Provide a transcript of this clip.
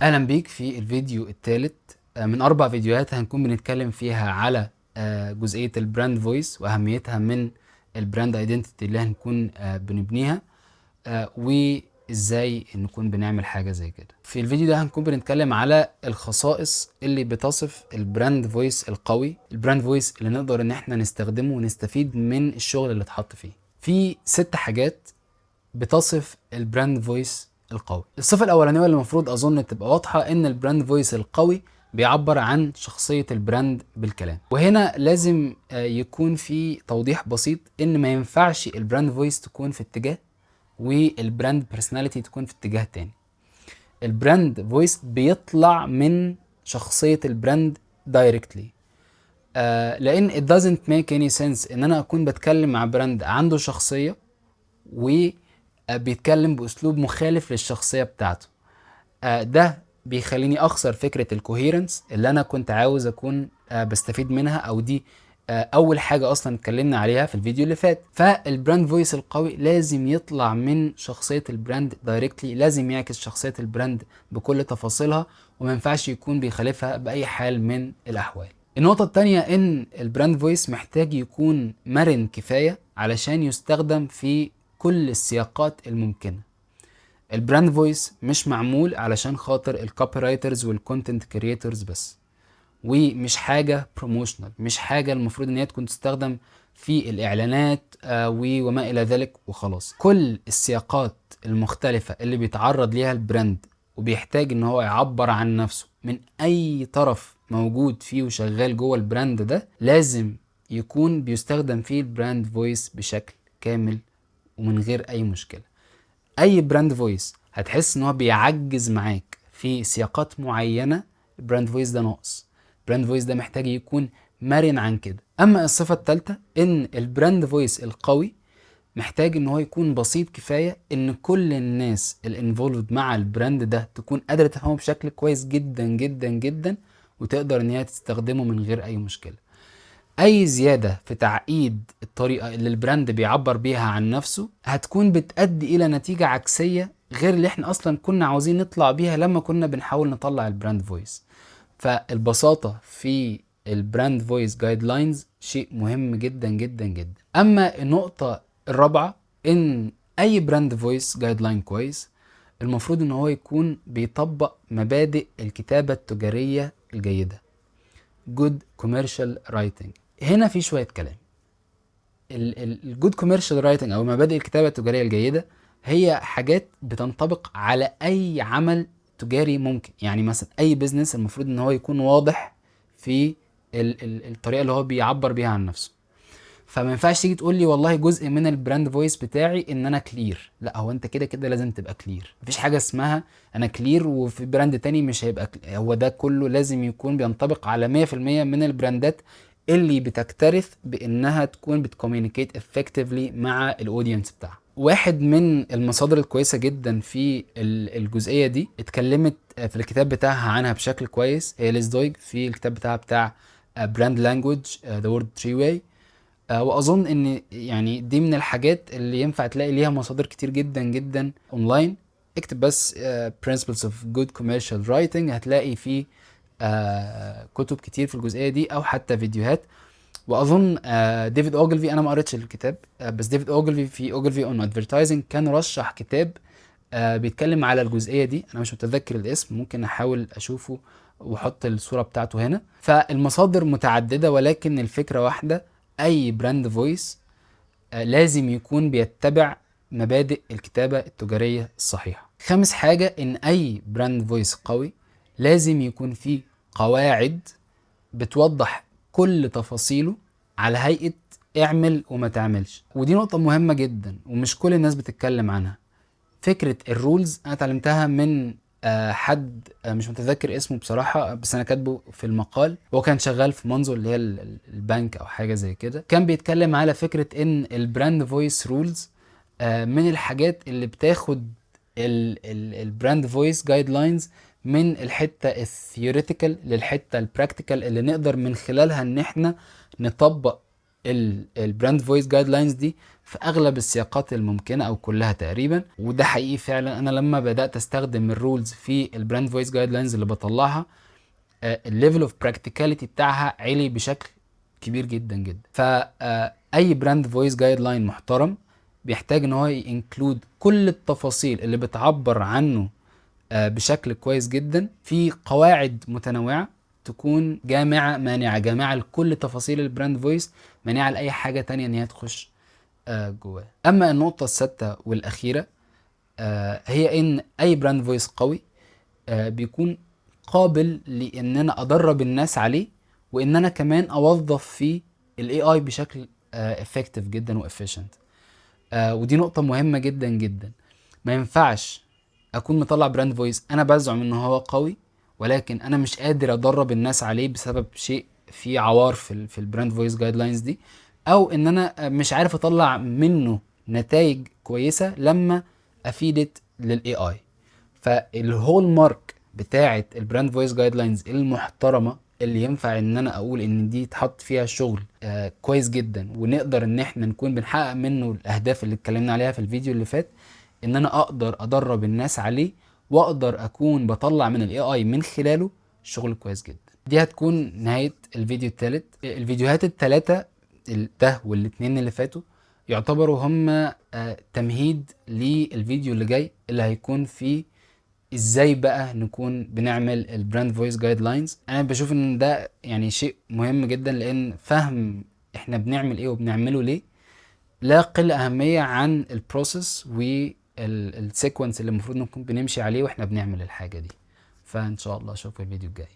اهلا بيك في الفيديو الثالث من 4 فيديوهات هنكون بنتكلم فيها على جزئية البراند فويس واهميتها من البراند ايدنتيتي اللي هنكون بنبنيها، وازاي نكون بنعمل حاجة زي كده. في الفيديو ده هنكون بنتكلم على الخصائص اللي بتصف البراند فويس القوي، البراند فويس اللي نقدر ان احنا نستخدمه ونستفيد من الشغل اللي اتحط فيه. في 6 حاجات بتصف البراند فويس القوي. الصفة الأولانية اللي المفروض أظن تبقى واضحة إن البراند فويس القوي بيعبر عن شخصية البراند بالكلام. وهنا لازم يكون في توضيح بسيط إن ما ينفعش البراند فويس تكون في اتجاه والبراند بيرسوناليتي تكون في اتجاه تاني. البراند فويس بيطلع من شخصية البراند دايركتلي، لأن it doesn't make any sense إن أنا أكون بتكلم مع براند عنده شخصية وبيتكلم باسلوب مخالف للشخصيه بتاعته. ده بيخليني اخسر فكره الكوهيرنس اللي انا كنت عاوز اكون بستفيد منها، او دي اول حاجه اصلا اتكلمنا عليها في الفيديو اللي فات. فالبراند فويس القوي لازم يطلع من شخصيه البراند دايركتلي، لازم يعكس شخصيه البراند بكل تفاصيلها، وما ينفعش يكون بيخالفها باي حال من الاحوال. النقطة التانية ان البراند فويس محتاج يكون مرن كفاية علشان يستخدم في كل السياقات الممكنة. البراند فويس مش معمول علشان خاطر الكوبي رايترز والكونتنت كريتورز بس، ومش حاجة بروموشنال، مش حاجة المفروض ان هي تكون تستخدم في الاعلانات وما الى ذلك وخلاص. كل السياقات المختلفة اللي بيتعرض ليها البراند وبيحتاج ان هو يعبر عن نفسه من اي طرف موجود فيه وشغال جوه البراند ده، لازم يكون بيستخدم فيه البراند فويس بشكل كامل ومن غير اي مشكلة. اي براند فويس هتحس ان هو بيعجز معاك في سياقات معينة، البراند فويس ده ناقص. البراند فويس ده محتاج يكون مرن عن كده. اما الصفة الثالثة ان البراند فويس القوي محتاج ان هو يكون بسيط كفاية ان كل الناس الانفولد مع البراند ده تكون قادرة تفهمه بشكل كويس جدا جدا جدا، وتقدر ان هي تستخدمه من غير اي مشكلة. اي زيادة في تعقيد الطريقة اللي البراند بيعبر بيها عن نفسه هتكون بتؤدي الى نتيجة عكسية غير اللي احنا اصلا كنا عاوزين نطلع بيها لما كنا بنحاول نطلع البراند فويس. فالبساطة في البراند فويس جايد لاينز شيء مهم جدا جدا جدا. اما النقطة الرابعة ان اي براند فويس جايد لاين كويس المفروض ان هو يكون بيطبق مبادئ الكتابة التجارية الجيدة، good commercial writing. هنا في شوية كلام. الجود كوميرشال رايتنج او مبادئ الكتابة التجارية الجيدة هي حاجات بتنطبق على اي عمل تجاري ممكن. يعني مثلا اي بيزنس المفروض ان هو يكون واضح في الطريقة اللي هو بيعبر بيها عن نفسه. فما ينفعش تيجي تقول لي والله جزء من البراند فويس بتاعي ان انا كلير. لا، هو انت كده كده لازم تبقى كلير. مفيش حاجه اسمها انا كلير وفي براند تاني مش هيبقى هو ده كله لازم يكون بينطبق على 100% من البراندات اللي بتكترث بانها تكون بتكوميونيكيت افكتفلي مع الاودينس بتاعها. واحد من المصادر الكويسه جدا في الجزئيه دي اتكلمت في الكتاب بتاعها عنها بشكل كويس هي ليز دويج في الكتاب بتاعها بتاع براند لانجوج ذا وورد تري واي. واظن ان يعني دي من الحاجات اللي ينفع تلاقي ليها مصادر كتير جدا جدا اونلاين. اكتب بس principles of good commercial writing هتلاقي فيه كتب كتير في الجزئية دي او حتى فيديوهات. واظن ديفيد اوجلفي، انا ما قريتش الكتاب بس ديفيد اوجلفي في اوجلفي اون ادفرتايزنج كان رشح كتاب بيتكلم على الجزئية دي. انا مش متذكر الاسم، ممكن احاول اشوفه واحط الصورة بتاعته هنا. فالمصادر متعددة ولكن الفكرة واحدة، اي براند فويس لازم يكون بيتبع مبادئ الكتابة التجارية الصحيحة. خامس حاجة ان اي براند فويس قوي لازم يكون فيه قواعد بتوضح كل تفاصيله على هيئة اعمل وما تعملش. ودي نقطة مهمة جدا ومش كل الناس بتتكلم عنها. فكرة الرولز انا اتعلمتها من حد مش متذكر اسمه بصراحة بس انا كاتبه في المقال. هو كان شغال في منظور اللي هي البنك او حاجة زي كده. كان بيتكلم على فكرة ان البراند فويس رولز من الحاجات اللي بتاخد البراند فويس جايد لاينز من الحتة الثيوريتيكال للحتة البراكتيكال اللي نقدر من خلالها ان احنا نطبق البراند فويس جايد لاينز دي في اغلب السياقات الممكنه او كلها تقريبا. وده حقيقي فعلا. انا لما بدات استخدم الرولز في البراند فويس جايد لاينز اللي بطلعها، الليفل اوف براكتيكاليتي بتاعها عالي بشكل كبير جدا جدا. فاي براند فويس جايد لاين محترم بيحتاج ان هو ينكلود كل التفاصيل اللي بتعبر عنه بشكل كويس جدا في قواعد متنوعه، تكون جامعه مانعه، جامعه لكل تفاصيل البراند فويس، مانعه لاي حاجه تانية ان هي تخش جواه. اما النقطه السادسه والاخيره، هي ان اي براند فويس قوي بيكون قابل لان انا ادرب الناس عليه، وان انا كمان اوظف فيه الاي اي بشكل افكتيف جدا وافيشنت. ودي نقطة مهمة جدا جدا. ما ينفعش اكون مطلع براند فويس انا بزعم ان هو قوي، ولكن انا مش قادر ادرب الناس عليه بسبب شيء فيه عوار في البراند فويس جايد لاينز دي، او ان انا مش عارف اطلع منه نتائج كويسة لما افيدت للاي اي. فالهول مارك بتاعه البراند فويس جايد لاينز المحترمه اللي ينفع ان انا اقول ان دي تحط فيها شغل كويس جدا، ونقدر ان احنا نكون بنحقق منه الاهداف اللي اتكلمنا عليها في الفيديو اللي فات، ان انا اقدر ادرب الناس عليه، واقدر اكون بطلع من الاي اي من خلاله شغل كويس جدا. دي هتكون نهايه الفيديو الثالث. الفيديوهات الثلاثه ده والاتنين اللي فاتوا يعتبروا هم تمهيد للفيديو اللي جاي، اللي هيكون فيه ازاي بقى نكون بنعمل البراند فويس جايد لاينز. انا بشوف ان ده يعني شيء مهم جدا، لان فهم احنا بنعمل ايه وبنعمله ليه لا يقل اهمية عن البروسيس والسيكونس اللي المفروض نكون بنمشي عليه واحنا بنعمل الحاجة دي. فان شاء الله اشوفكم الفيديو الجاي.